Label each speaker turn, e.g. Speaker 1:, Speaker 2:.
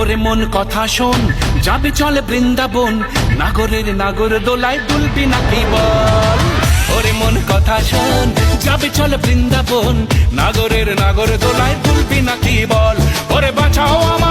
Speaker 1: ওরে মন কথা শোন, যাবে চলে বৃন্দাবন, নাগরের নাগর দোলায় দুলবি নাকি বল। ওরে মন কথা শোন, যাবে চলে বৃন্দাবন, নাগরের নাগর দোলায় দুলবি নাকি বল। ওরে বাঁচাও আমার